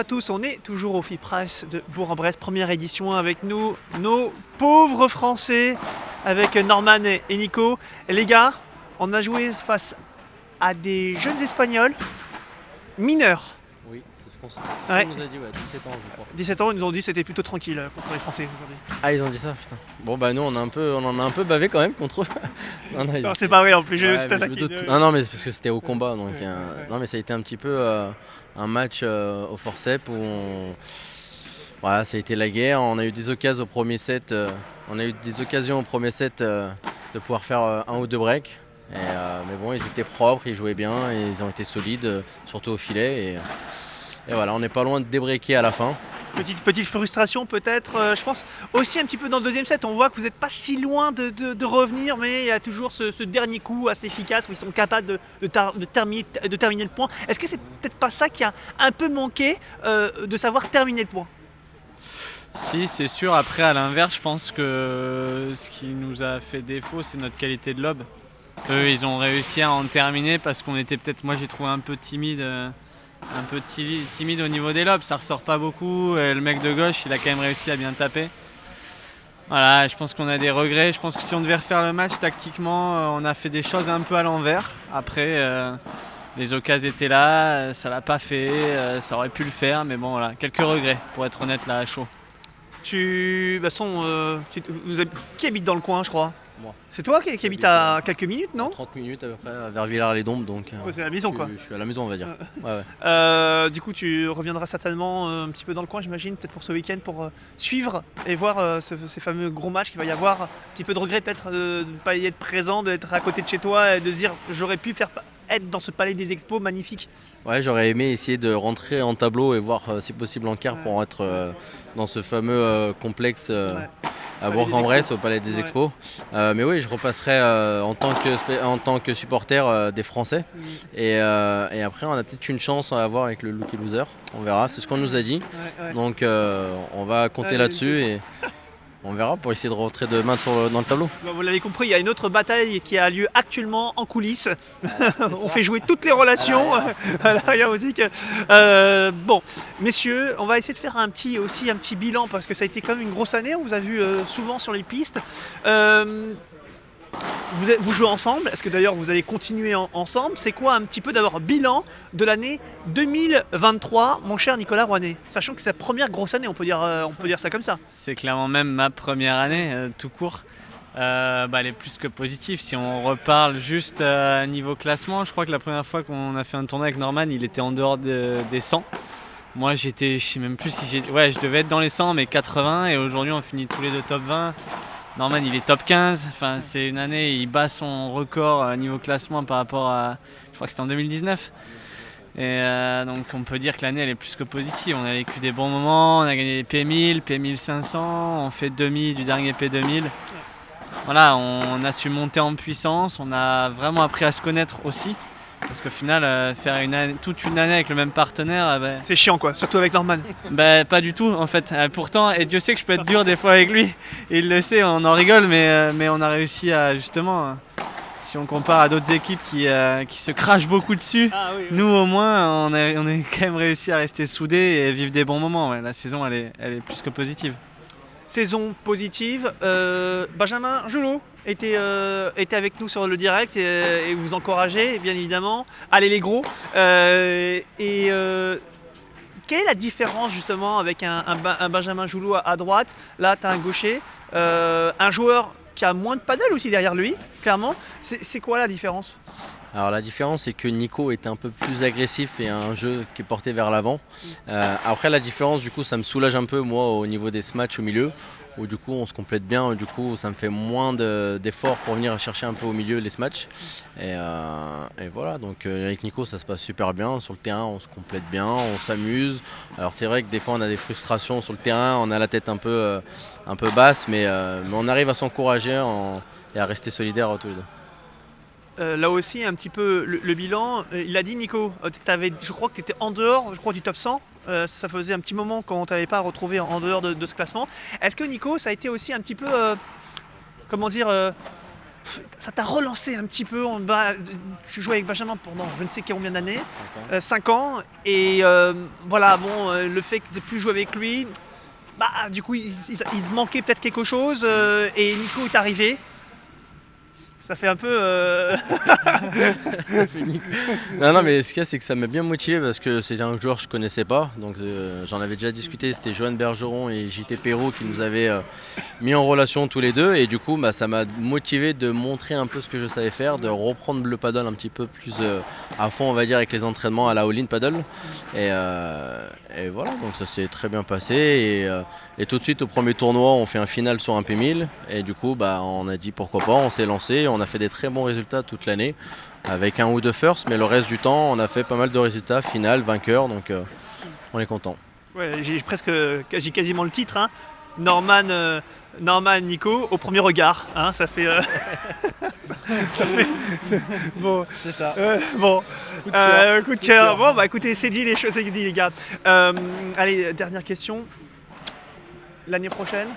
À tous, on est toujours au FIPRES de Bourg-en-Bresse, première édition avec nous, nos pauvres Français, avec Norman et Nico. Et les gars, on a joué face à des jeunes Espagnols mineurs. Oui, c'est ce qu'on Ouais. nous a dit, ouais, 17 ans je crois. 17 ans, ils nous ont dit que c'était plutôt tranquille contre les Français aujourd'hui. Ah, ils ont dit ça, putain. Bon bah nous on en a un peu bavé quand même contre eux. Non, non, Non, c'est pas vrai en plus, je ouais, suis mais je me attaqué. doute. Non mais c'est parce que c'était au combat donc Ouais. non mais ça a été un petit peu un match au forceps où voilà, ça a été la guerre. On a eu des occasions au premier set, de pouvoir faire un ou deux breaks. Mais bon, ils étaient propres, ils jouaient bien et ils ont été solides, surtout au filet. Et voilà, on n'est pas loin de débreaker à la fin. Petite frustration peut-être, je pense aussi un petit peu dans le deuxième set, on voit que vous n'êtes pas si loin de revenir, mais il y a toujours ce dernier coup assez efficace où ils sont capables de terminer le point. Est-ce que c'est peut-être pas ça qui a un peu manqué, de savoir terminer le point? Si, c'est sûr. Après, à l'inverse, je pense que ce qui nous a fait défaut, c'est notre qualité de lob. Eux, ils ont réussi à en terminer parce qu'on était peut-être, moi j'ai trouvé un peu timide au niveau des lobs. Ça ressort pas beaucoup. Et le mec de gauche, il a quand même réussi à bien taper. Voilà, je pense qu'on a des regrets. Je pense que si on devait refaire le match tactiquement, on a fait des choses un peu à l'envers. Après, les occasions étaient là, ça l'a pas fait, ça aurait pu le faire, mais bon voilà, quelques regrets pour être honnête là à chaud. Qui habite dans le coin, je crois? Moi. C'est toi qui habite à quelques minutes, non? 30 minutes à peu près vers Villars-les-Dombes donc Ouais, c'est la maison, quoi. je suis à la maison on va dire. Ouais, ouais. Du coup, tu reviendras certainement un petit peu dans le coin, j'imagine, peut-être pour ce week-end, pour suivre et voir ces fameux gros matchs qu'il va y avoir. Un petit peu de regret peut-être de ne pas y être présent, d'être à côté de chez toi et de se dire j'aurais pu être dans ce palais des expos magnifique. Ouais, j'aurais aimé essayer de rentrer en tableau et voir si possible en quart pour être dans ce fameux complexe Ouais. à Bourg-en-Bresse au Palais des Ouais. Expos. Mais oui, je repasserai en tant que supporter des Français. Et après, on a peut-être une chance à avoir avec le Lucky Loser. On verra, c'est ce qu'on nous a dit. Ouais. Donc on va compter Ouais, là-dessus et on verra pour essayer de rentrer de main dans le tableau. Bon, vous l'avez compris, il y a une autre bataille qui a lieu actuellement en coulisses. On fait jouer toutes les relations à l'aéronautique. Bon, messieurs, on va essayer de faire un petit bilan parce que ça a été quand même une grosse année. On vous a vu souvent sur les pistes. Vous jouez ensemble. Est-ce que d'ailleurs vous allez continuer ensemble? C'est quoi un petit peu d'abord bilan de l'année 2023, mon cher Nicolas Rouanet? Sachant que c'est sa première grosse année, on peut dire ça comme ça. C'est clairement même ma première année, tout court. Elle est plus que positive. Si on reparle juste niveau classement, je crois que la première fois qu'on a fait un tournoi avec Norman, il était en dehors des 100. Moi, je sais même plus si je devais être dans les 100, mais 80. Et aujourd'hui, on finit tous les deux top 20. Norman, il est top 15. Enfin, c'est une année, il bat son record niveau classement par rapport à, je crois que c'était en 2019. Et donc on peut dire que l'année elle est plus que positive. On a vécu des bons moments, on a gagné des P1000, P1500, on fait demi du dernier P2000. Voilà, on a su monter en puissance, on a vraiment appris à se connaître aussi. Parce qu'au final, faire toute une année avec le même partenaire, C'est chiant quoi, surtout avec Norman. pas du tout en fait. Pourtant, et Dieu sait que je peux être dur des fois avec lui, et il le sait, on en rigole, mais on a réussi à justement, si on compare à d'autres équipes qui se crachent beaucoup dessus, Ah oui, oui. nous au moins on a quand même réussi à rester soudés et vivre des bons moments. Ouais. La saison elle est plus que positive. Saison positive. Benjamin Gelot était avec nous sur le direct et vous encouragez, bien évidemment. Allez les gros. Quelle est la différence justement avec un Benjamin Gelot à droite? Là, tu as un gaucher, un joueur qui a moins de paddle aussi derrière lui, clairement. C'est quoi la différence? Alors la différence c'est que Nico était un peu plus agressif et a un jeu qui est porté vers l'avant. Après la différence du coup ça me soulage un peu moi au niveau des smatchs au milieu où du coup on se complète bien, du coup ça me fait moins d'efforts pour venir chercher un peu au milieu les smatchs. Et voilà donc avec Nico ça se passe super bien, sur le terrain on se complète bien, on s'amuse. Alors c'est vrai que des fois on a des frustrations sur le terrain, on a la tête un peu basse mais on arrive à s'encourager et à rester solidaires tous les deux. Là aussi, un petit peu le bilan. Il a dit, Nico, je crois que tu étais en dehors du top 100. Ça faisait un petit moment qu'on ne t'avait pas retrouvé en dehors de ce classement. Est-ce que Nico, ça a été aussi un petit peu, ça t'a relancé un petit peu tu jouais avec Benjamin pendant je ne sais combien d'années, 5 ans, et voilà, bon, le fait de ne plus jouer avec lui, du coup il manquait peut-être quelque chose, et Nico est arrivé. Ça fait un peu... Non, mais ce qu'il y a, c'est que ça m'a bien motivé parce que c'était un joueur que je connaissais pas. Donc j'en avais déjà discuté, c'était Johan Bergeron et JT Perrault qui nous avaient mis en relation tous les deux. Et du coup, ça m'a motivé de montrer un peu ce que je savais faire, de reprendre le paddle un petit peu plus à fond, on va dire, avec les entraînements à la all-in paddle. Et voilà, donc ça s'est très bien passé. Et tout de suite, au premier tournoi, on fait un final sur un P1000. Et du coup, on a dit pourquoi pas, on s'est lancé. On a fait des très bons résultats toute l'année avec un ou deux firsts, mais le reste du temps on a fait pas mal de résultats, finale, vainqueur, donc on est content. Ouais, j'ai quasiment le titre, hein. Norman Nico au premier regard, hein, ça fait ça fait bon, c'est ça. Bon, coup de cœur. Bon, écoutez, c'est dit, les gars. Allez, dernière question. L'année prochaine,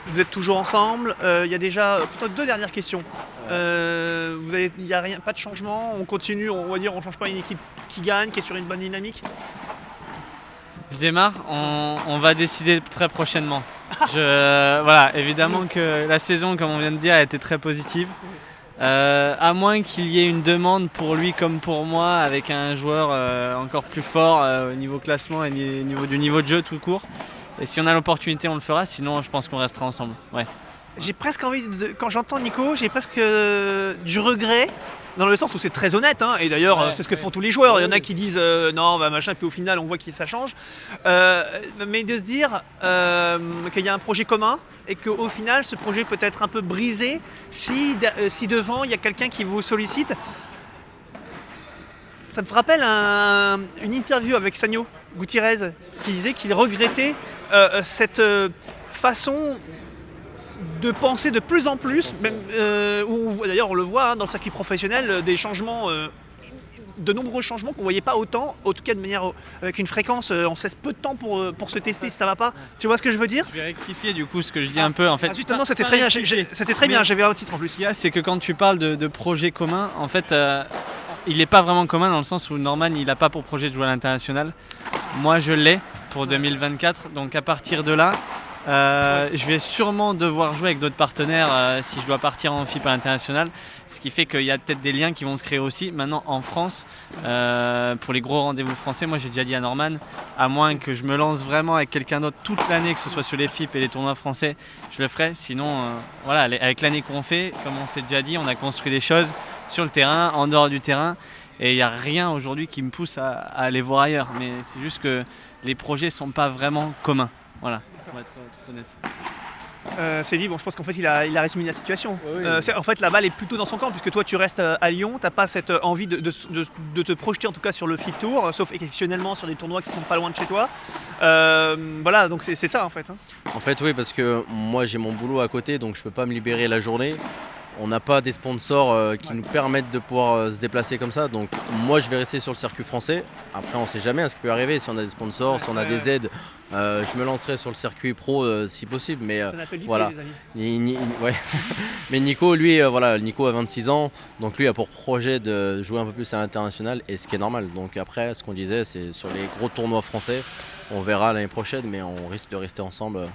vous êtes toujours ensemble. Il y a déjà plutôt 2 dernières questions. Il n'y a rien, pas de changement. On continue, on va dire, on change pas une équipe qui gagne, qui est sur une bonne dynamique. Je démarre, on va décider très prochainement. Voilà, évidemment que la saison, comme on vient de dire, a été très positive. À moins qu'il y ait une demande pour lui comme pour moi, avec un joueur encore plus fort au niveau classement et du niveau de jeu tout court. Et si on a l'opportunité, on le fera. Sinon, je pense qu'on restera ensemble. Ouais. J'ai presque envie quand j'entends Nico, j'ai presque du regret. Dans le sens où c'est très honnête, hein, et d'ailleurs c'est ce que font tous les joueurs. Il y en a qui disent non, machin, puis au final on voit que ça change. Mais de se dire qu'il y a un projet commun et qu'au final ce projet peut être un peu brisé si devant il y a quelqu'un qui vous sollicite. Ça me rappelle une interview avec Sagno Gutiérrez qui disait qu'il regrettait cette façon de penser de plus en plus, même, d'ailleurs on le voit, hein, dans le circuit professionnel, des changements, de nombreux changements qu'on ne voyait pas autant, en tout cas avec une fréquence, on se laisse peu de temps pour se tester si ça va pas. Tu vois ce que je veux dire ? Je vais rectifier du coup ce que je dis un peu en fait. Justement, c'était très bien, j'avais un titre en plus. Ce qu'il y a, c'est que quand tu parles de projet commun, en fait, il n'est pas vraiment commun dans le sens où Norman, il n'a pas pour projet de jouer à l'international. Moi, je l'ai pour 2024, donc à partir de là, je vais sûrement devoir jouer avec d'autres partenaires si je dois partir en FIP à l'international, ce qui fait qu'il y a peut-être des liens qui vont se créer aussi. Maintenant en France, pour les gros rendez-vous français, moi j'ai déjà dit à Norman, à moins que je me lance vraiment avec quelqu'un d'autre toute l'année, que ce soit sur les FIP et les tournois français, je le ferai. Sinon, voilà, avec l'année qu'on fait, comme on s'est déjà dit, on a construit des choses sur le terrain, en dehors du terrain. Et il n'y a rien aujourd'hui qui me pousse à aller voir ailleurs. Mais c'est juste que les projets ne sont pas vraiment communs. Voilà, pour être tout honnête. C'est dit, bon, je pense qu'en fait il a résumé la situation. Oui. En fait la balle est plutôt dans son camp, puisque toi tu restes à Lyon, t'as pas cette envie de te projeter en tout cas sur le FIP Tour, sauf exceptionnellement sur des tournois qui sont pas loin de chez toi. Voilà, donc c'est ça en fait. Hein. En fait oui, parce que moi j'ai mon boulot à côté, donc je peux pas me libérer la journée. On n'a pas des sponsors qui nous permettent de pouvoir se déplacer comme ça. Donc moi je vais rester sur le circuit français. Après on sait jamais ce qui peut arriver. Si on a des sponsors, si on a des aides, je me lancerai sur le circuit pro si possible. Mais voilà. Ouais. Mais Nico, lui, Nico a 26 ans. Donc lui a pour projet de jouer un peu plus à l'international. Et ce qui est normal. Donc après, ce qu'on disait, c'est sur les gros tournois français. On verra l'année prochaine, mais on risque de rester ensemble.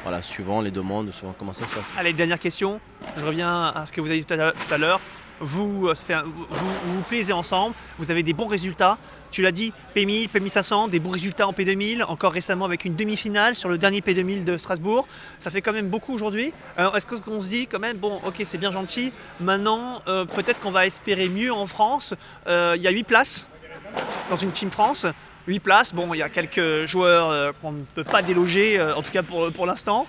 Voilà, suivant les demandes, suivant comment ça se passe. Allez, dernière question. Je reviens à ce que vous avez dit tout à l'heure. Vous vous plaisez ensemble, vous avez des bons résultats. Tu l'as dit, P1000, P1500, des bons résultats en P2000, encore récemment avec une demi-finale sur le dernier P2000 de Strasbourg. Ça fait quand même beaucoup aujourd'hui. Est-ce qu'on se dit quand même, bon, ok, c'est bien gentil, maintenant peut-être qu'on va espérer mieux en France. Il y a 8 places dans une Team France. 8 places, bon, il y a quelques joueurs qu'on ne peut pas déloger, en tout cas pour l'instant.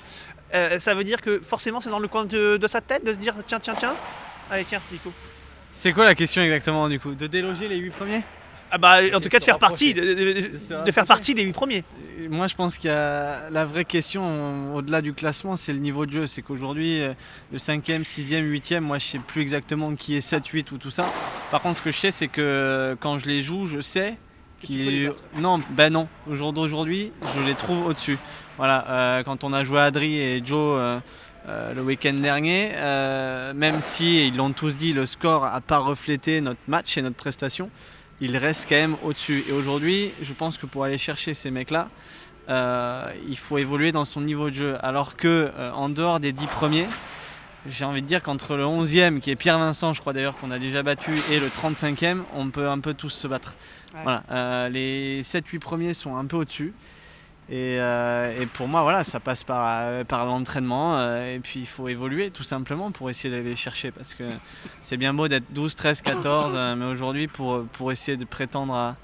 Ça veut dire que forcément c'est dans le coin de sa tête de se dire tiens. Allez, tiens, Nico. C'est quoi la question exactement du coup ? De déloger les 8 premiers ? En tout cas de faire partie, de faire partie des 8 premiers. Moi je pense qu'il y a la vraie question au-delà du classement, c'est le niveau de jeu. C'est qu'aujourd'hui, le 5e, 6e, 8e, moi je sais plus exactement qui est 7, 8 ou tout ça. Par contre ce que je sais c'est que quand je les joue, je sais non. Au jour d'aujourd'hui, je les trouve au-dessus. Voilà, quand on a joué Adri et Joe le week-end dernier. Même si, ils l'ont tous dit, le score n'a pas reflété notre match et notre prestation, il reste quand même au-dessus. Et aujourd'hui, je pense que pour aller chercher ces mecs-là, il faut évoluer dans son niveau de jeu. Alors que en dehors des 10 premiers, j'ai envie de dire qu'entre le 11e, qui est Pierre Vincent, je crois d'ailleurs qu'on a déjà battu, et le 35e, on peut un peu tous se battre. Ouais. Voilà. Les 7-8 premiers sont un peu au-dessus. Et pour moi, voilà, ça passe par l'entraînement. Et puis, il faut évoluer tout simplement pour essayer d'aller les chercher. Parce que c'est bien beau d'être 12, 13, 14. Mais aujourd'hui, pour essayer de prétendre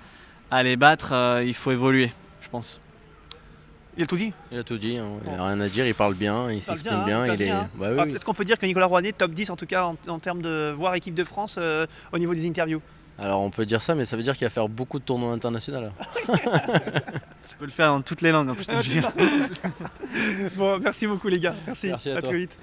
à les battre, il faut évoluer, je pense. Il a tout dit. Il a tout dit, hein. Il n'y a rien à dire, il parle bien, il s'exprime bien. Bah, oui. Est-ce qu'on peut dire que Nicolas Rouanet, top 10 en tout cas en termes de voir équipe de France au niveau des interviews? Alors on peut dire ça, mais ça veut dire qu'il va faire beaucoup de tournois internationaux. Je peux le faire dans toutes les langues en plus. Bon, merci beaucoup les gars. Merci à toi. très vite.